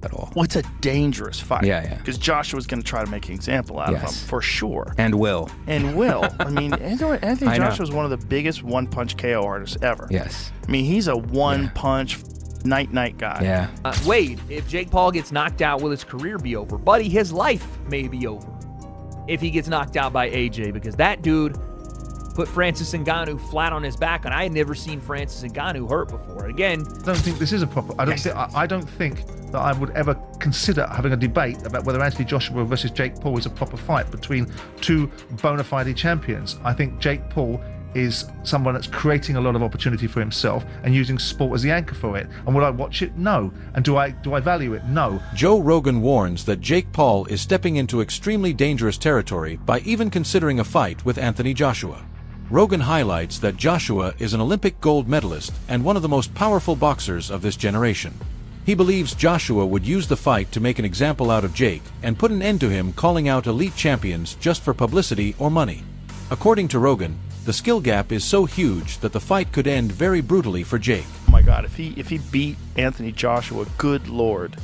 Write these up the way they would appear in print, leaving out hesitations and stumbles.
at all. Well, it's a dangerous fight. Yeah. Because Joshua's going to try to make an example out of him, for sure. And will. I mean, Anthony Joshua is one of the biggest one-punch KO artists ever. Yes. I mean, he's a one-punch night guy. Yeah. Wade, if Jake Paul gets knocked out, will his career be over? Buddy, his life may be over if he gets knocked out by AJ, because that dude put Francis Ngannou flat on his back, and I had never seen Francis Ngannou hurt before. Again, I don't think this is a proper. I don't think that I would ever consider having a debate about whether Anthony Joshua versus Jake Paul is a proper fight between two bona fide champions. I think Jake Paul is someone that's creating a lot of opportunity for himself and using sport as the anchor for it. And would I watch it? No. And do I value it? No. Joe Rogan warns that Jake Paul is stepping into extremely dangerous territory by even considering a fight with Anthony Joshua. Rogan highlights that Joshua is an Olympic gold medalist and one of the most powerful boxers of this generation. He believes Joshua would use the fight to make an example out of Jake and put an end to him calling out elite champions just for publicity or money. According to Rogan, the skill gap is so huge that the fight could end very brutally for Jake. Oh my God, if he beat Anthony Joshua, good Lord.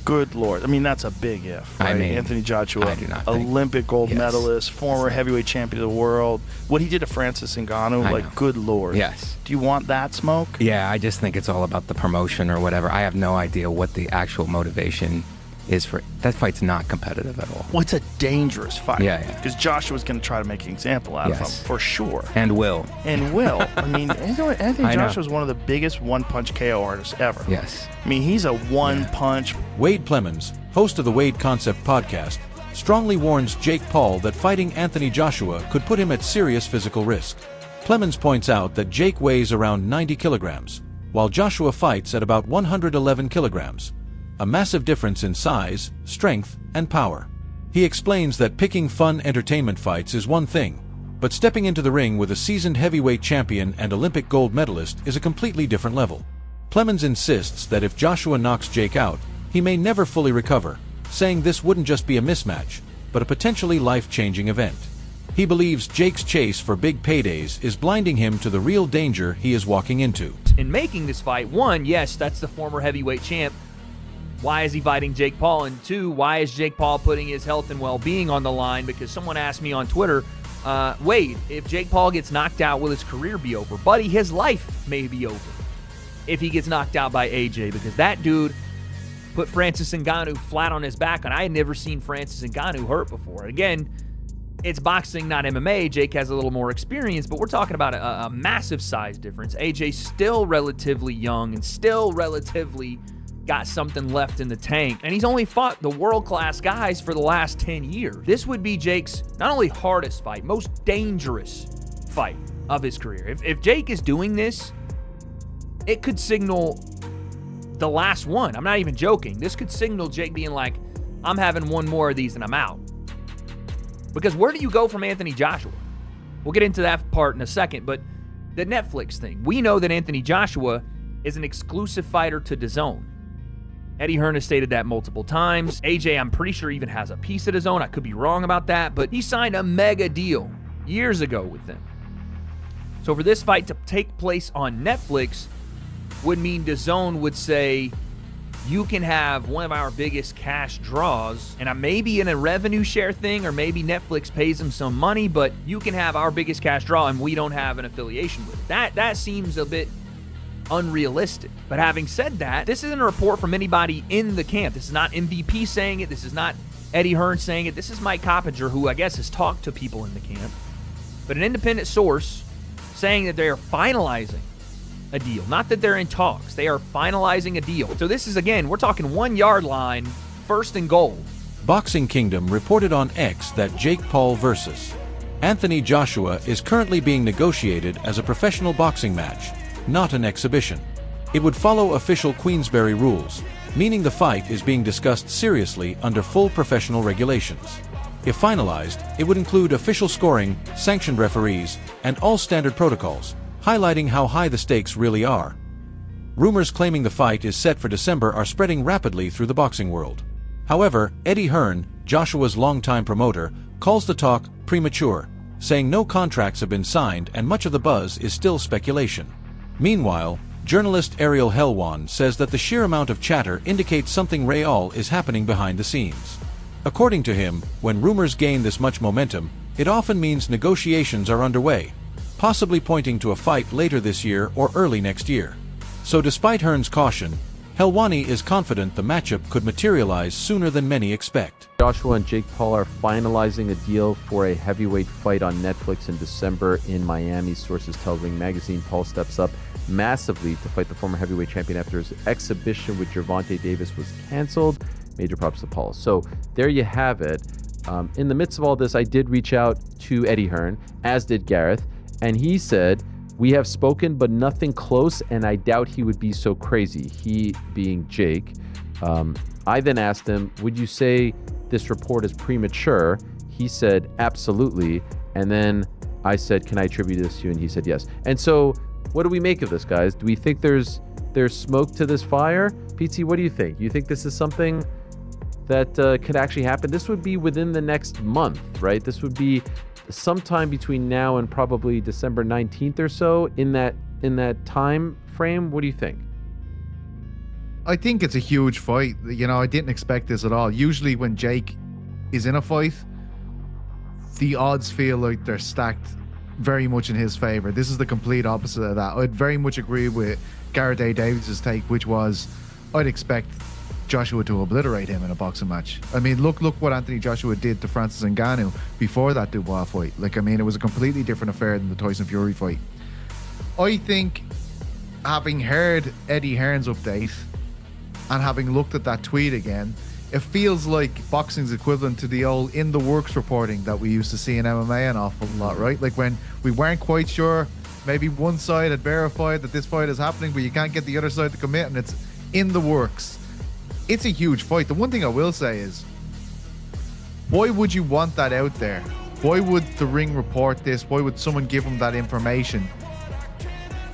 I mean, that's a big if, right? I mean, Anthony Joshua, I do not think. Olympic gold medalist, former heavyweight champion of the world. What he did to Francis Ngannou, good Lord. Yes. Do you want that smoke? Yeah, I just think it's all about the promotion or whatever. I have no idea what the actual motivation is for. That fight's not competitive at all. Well, it's a dangerous fight. Yeah. Because Joshua's going to try to make an example out of him, for sure. And will. I mean, Anthony Joshua is one of the biggest one-punch KO artists ever. Yes. I mean, he's a one-punch. Wade Plemons, host of the Wade Concept podcast, strongly warns Jake Paul that fighting Anthony Joshua could put him at serious physical risk. Plemons points out that Jake weighs around 90 kilograms, while Joshua fights at about 111 kilograms. A massive difference in size, strength, and power. He explains that picking fun entertainment fights is one thing, but stepping into the ring with a seasoned heavyweight champion and Olympic gold medalist is a completely different level. Plemons insists that if Joshua knocks Jake out, he may never fully recover, saying this wouldn't just be a mismatch, but a potentially life-changing event. He believes Jake's chase for big paydays is blinding him to the real danger he is walking into. in making this fight, one, yes, that's the former heavyweight champ. Why is he fighting Jake Paul? And two, why is Jake Paul putting his health and well-being on the line? Because someone asked me on Twitter, Wade, if Jake Paul gets knocked out, will his career be over? Buddy, his life may be over if he gets knocked out by AJ, because that dude put Francis Ngannou flat on his back, and I had never seen Francis Ngannou hurt before. Again, it's boxing, not MMA. Jake has a little more experience, but we're talking about a massive size difference. AJ's still relatively young and still relatively got something left in the tank, and he's only fought the world-class guys for the last 10 years. This would be Jake's not only hardest fight, most dangerous fight of his career. If Jake is doing this, it could signal the last one. I'm not even joking. This could signal Jake being like, I'm having one more of these and I'm out. Because where do you go from Anthony Joshua? We'll get into that part in a second, but the Netflix thing. We know that Anthony Joshua is an exclusive fighter to DAZN. Eddie Hearn has stated that multiple times. AJ, I'm pretty sure, even has a piece of DAZN. I could be wrong about that, but he signed a mega deal years ago with them. So for this fight to take place on Netflix would mean DAZN would say, you can have one of our biggest cash draws, and I may be in a revenue share thing, or maybe Netflix pays them some money, but you can have our biggest cash draw and we don't have an affiliation with it. That seems a bit unrealistic. But having said that, this isn't a report from anybody in the camp. This is not MVP saying it. This is not Eddie Hearn saying it. This is Mike Coppinger, who I guess has talked to people in the camp. But an independent source saying that they are finalizing a deal. Not that they're in talks. They are finalizing a deal. So this is, again, we're talking 1 yard line, first and goal. Boxing Kingdom reported on X that Jake Paul versus Anthony Joshua is currently being negotiated as a professional boxing match, not an exhibition. It would follow official Queensberry rules, meaning the fight is being discussed seriously under full professional regulations. If finalized, it would include official scoring, sanctioned referees, and all standard protocols, highlighting how high the stakes really are. Rumors claiming the fight is set for December are spreading rapidly through the boxing world. However, Eddie Hearn, Joshua's longtime promoter, calls the talk premature, saying no contracts have been signed and much of the buzz is still speculation. Meanwhile, Journalist Ariel Helwan says that the sheer amount of chatter indicates something real is happening behind the scenes. According to him, when rumors gain this much momentum, it often means negotiations are underway, possibly pointing to a fight later this year or early next year. So despite Hearn's caution, Helwani is confident the matchup could materialize sooner than many expect. Joshua and Jake Paul are finalizing a deal for a heavyweight fight on Netflix in December in Miami. Sources tell Ring Magazine Paul steps up massively to fight the former heavyweight champion after his exhibition with Gervonta Davis was canceled. Major props to Paul. So there you have it. In the midst of all this, I did reach out to Eddie Hearn, as did Gareth, and he said, "We have spoken, but nothing close, and I doubt he would be so crazy." He being Jake. I then asked him, "Would you say this report is premature?" He said, "Absolutely." And then I said, "Can I attribute this to you?" And he said, "Yes." And so, what do we make of this, guys? Do we think there's smoke to this fire? PT, what do you think? You think this is something that could actually happen? This would be within the next month, right? This would be sometime between now and probably December 19th or so, in that time frame. What do you think? I think it's a huge fight. You know, I didn't expect this at all. Usually when Jake is in a fight, the odds feel like they're stacked very much in his favor. This is the complete opposite of that. I'd very much agree with Gareth A. Davies' take, which was I'd expect Joshua to obliterate him in a boxing match. I mean, look what Anthony Joshua did to Francis Ngannou before that Dubois fight. Like, I mean, it was a completely different affair than the Tyson Fury fight. I think, having heard Eddie Hearn's update and having looked at that tweet again, it feels like boxing's equivalent to the old in the works reporting that we used to see in MMA an awful lot, right? Like when we weren't quite sure, maybe one side had verified that this fight is happening, but you can't get the other side to commit, and it's in the works. It's a huge fight. The one thing I will say is, why would you want that out there? Why would the Ring report this? Why would someone give them that information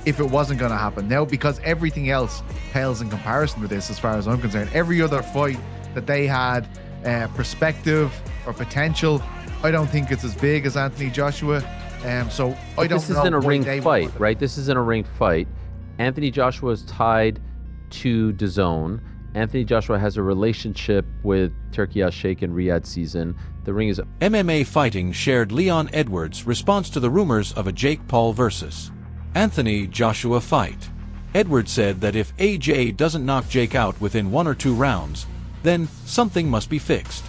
if it wasn't going to happen? Now, because everything else pales in comparison to this, as far as I'm concerned. Every other fight that they had perspective or potential, I don't think it's as big as Anthony Joshua. So I don't know. This isn't a ring fight, right? This isn't a ring fight. Anthony Joshua is tied to DAZN. Anthony Joshua has a relationship with Turki Al-Sheikh and Riyadh Season. The Ring is... MMA Fighting shared Leon Edwards' response to the rumors of a Jake Paul versus Anthony Joshua fight. Edwards said that if AJ doesn't knock Jake out within 1 or 2 rounds, then something must be fixed.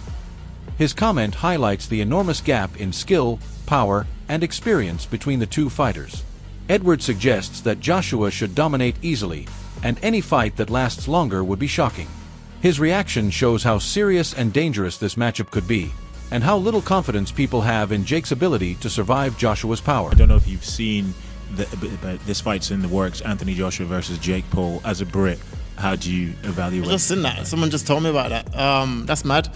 His comment highlights the enormous gap in skill, power, and experience between the two fighters. Edwards suggests that Joshua should dominate easily, and any fight that lasts longer would be shocking. His reaction shows how serious and dangerous this matchup could be, and how little confidence people have in Jake's ability to survive Joshua's power. I don't know if you've seen this fight's in the works, Anthony Joshua versus Jake Paul. As a Brit, how do you evaluate? I've just seen that. Someone just told me about that. That's mad.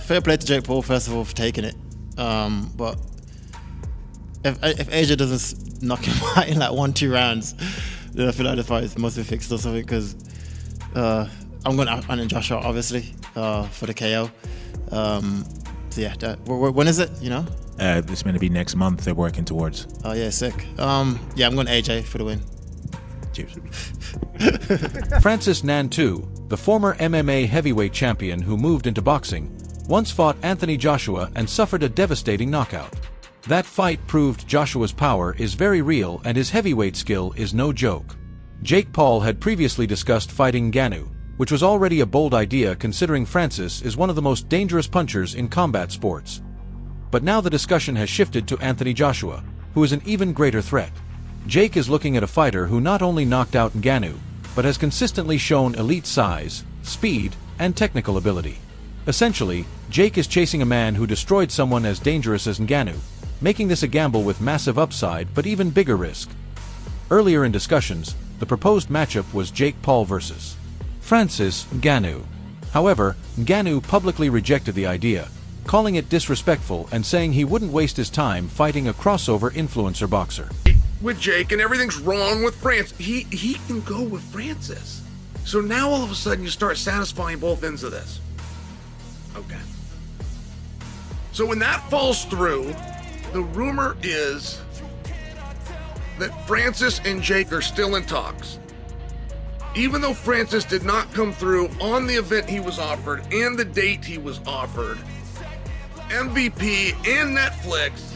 Fair play to Jake Paul, first of all, for taking it. But if AJ doesn't knock him out in like 1-2 rounds, then I feel like the fight must be fixed or something, because I'm going to Anthony Joshua, obviously, for the KO. So yeah, when is it, you know? It's going to be next month they're working towards. Oh yeah, sick. Yeah, I'm going AJ for the win. Cheers. Francis Ngannou, the former MMA heavyweight champion who moved into boxing, once fought Anthony Joshua and suffered a devastating knockout. That fight proved Joshua's power is very real and his heavyweight skill is no joke. Jake Paul had previously discussed fighting Ngannou, which was already a bold idea considering Francis is one of the most dangerous punchers in combat sports. But now the discussion has shifted to Anthony Joshua, who is an even greater threat. Jake is looking at a fighter who not only knocked out Ngannou, but has consistently shown elite size, speed, and technical ability. Essentially, Jake is chasing a man who destroyed someone as dangerous as Ngannou, making this a gamble with massive upside but even bigger risk. Earlier in discussions, the proposed matchup was Jake Paul versus Francis Ngannou. However, Ngannou publicly rejected the idea, calling it disrespectful and saying he wouldn't waste his time fighting a crossover influencer boxer. With Jake and everything's wrong with Francis. He can go with Francis. So now all of a sudden you start satisfying both ends of this. Okay. So when that falls through, the rumor is that Francis and Jake are still in talks. even though Francis did not come through on the event he was offered and the date he was offered, MVP and Netflix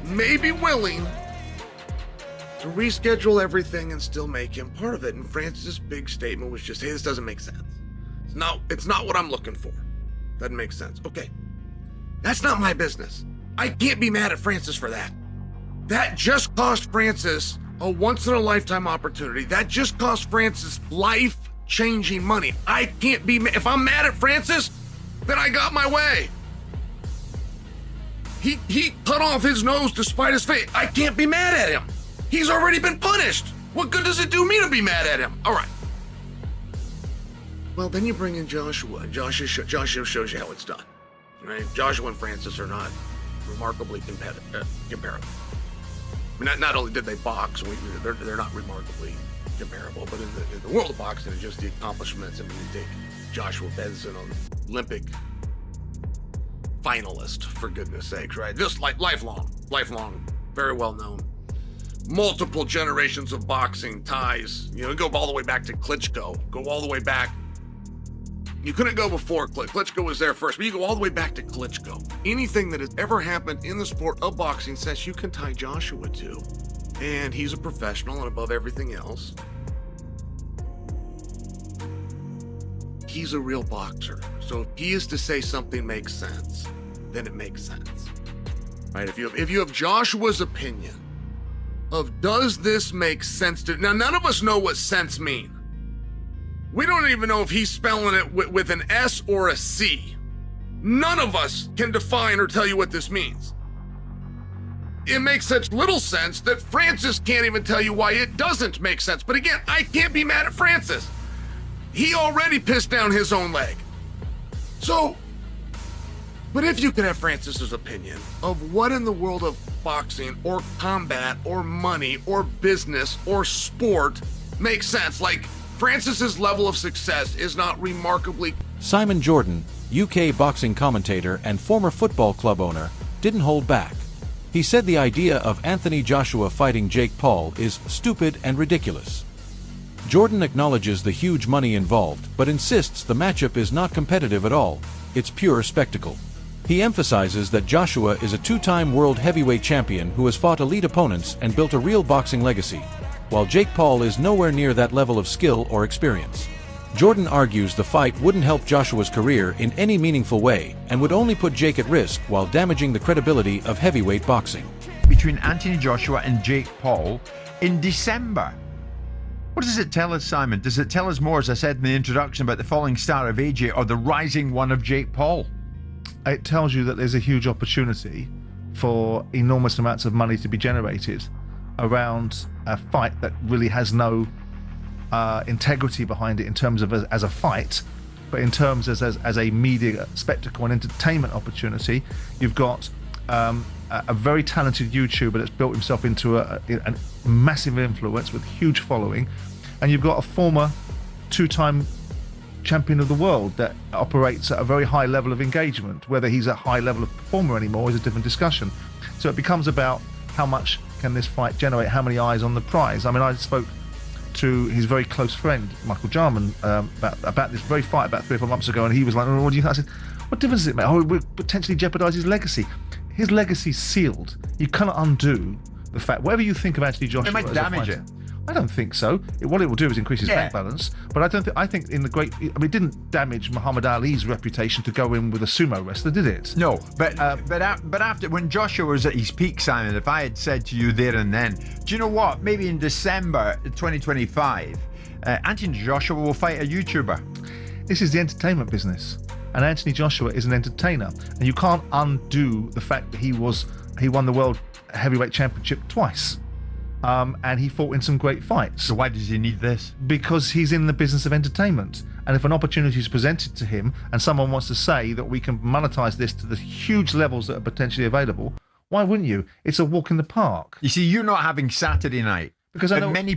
may be willing to reschedule everything and still make him part of it. And Francis' big statement was just, hey, this doesn't make sense. It's not what I'm looking for. Doesn't make sense. Okay. That's not my business. I can't be mad at Francis for that. That just cost Francis a once-in-a-lifetime opportunity. That just cost Francis life-changing money. I can't be mad. If I'm mad at Francis, then I got my way. He cut off his nose to spite his face. I can't be mad at him. He's already been punished. What good does it do me to be mad at him? All right. Well, then you bring in Joshua. Joshua shows you how it's done. Right? Joshua and Francis are not remarkably comparable. I mean, not only did they box, they're not remarkably comparable, but in the world of boxing, it's just the accomplishments. I mean, you take Joshua Benson, an Olympic finalist, for goodness sakes, right? Just like lifelong, very well known. Multiple generations of boxing ties. You know, go all the way back to Klitschko. Go all the way back. You couldn't go before Klitschko was there first, but you go all the way back to Klitschko. Anything that has ever happened in the sport of boxing says you can tie Joshua to. And he's a professional, and above everything else, he's a real boxer. So if he is to say something makes sense, then it makes sense. Right? If you have Joshua's opinion of does this make sense to... Now, none of us know what sense mean. We don't even know if he's spelling it with an S or a C. None of us can define or tell you what this means. It makes such little sense that Francis can't even tell you why it doesn't make sense. But again, I can't be mad at Francis. He already pissed down his own leg. So, but if you could have Francis's opinion of what in the world of boxing or combat or money or business or sport makes sense, like Francis's level of success is not remarkably... Simon Jordan, UK boxing commentator and former football club owner, didn't hold back. He said the idea of Anthony Joshua fighting Jake Paul is stupid and ridiculous. Jordan acknowledges the huge money involved, but insists the matchup is not competitive at all. It's pure spectacle. He emphasizes that Joshua is a two-time world heavyweight champion who has fought elite opponents and built a real boxing legacy, while Jake Paul is nowhere near that level of skill or experience. Jordan argues the fight wouldn't help Joshua's career in any meaningful way and would only put Jake at risk while damaging the credibility of heavyweight boxing. Between Anthony Joshua and Jake Paul in December. What does it tell us, Simon? Does it tell us more, as I said in the introduction, about the falling star of AJ or the rising one of Jake Paul? It tells you that there's a huge opportunity for enormous amounts of money to be generated around a fight that really has no integrity behind it in terms of as a fight, but in terms as a media spectacle and entertainment opportunity. You've got a very talented YouTuber that's built himself into a massive influence with huge following, and you've got a former two-time champion of the world that operates at a very high level of engagement. Whether he's a high level of performer anymore is a different discussion. So it becomes about how much can this fight generate, how many eyes on the prize. I mean, I spoke to his very close friend Michael Jarman about this very fight about 3 or 4 months ago, and he was like, "Oh, what do you think?" I said, "What difference does it make? Oh, it would potentially jeopardize his legacy." His legacy's sealed. You cannot undo the fact. Whatever you think of Anthony Joshua, It might damage it. I don't think so. What it will do is increase his bank balance. But I don't think. I think in the great. I mean, it didn't damage Muhammad Ali's reputation to go in with a sumo wrestler, did it? No, but after, when Joshua was at his peak, Simon, if I had said to you there and then, do you know what? Maybe in December 2025, Anthony Joshua will fight a YouTuber. This is the entertainment business, and Anthony Joshua is an entertainer, and you can't undo the fact that he won the world heavyweight championship twice. And he fought in some great fights. So why does he need this? Because he's in the business of entertainment. And if an opportunity is presented to him and someone wants to say that we can monetize this to the huge levels that are potentially available, why wouldn't you? It's a walk in the park. You see, you're not having Saturday night. Because I know many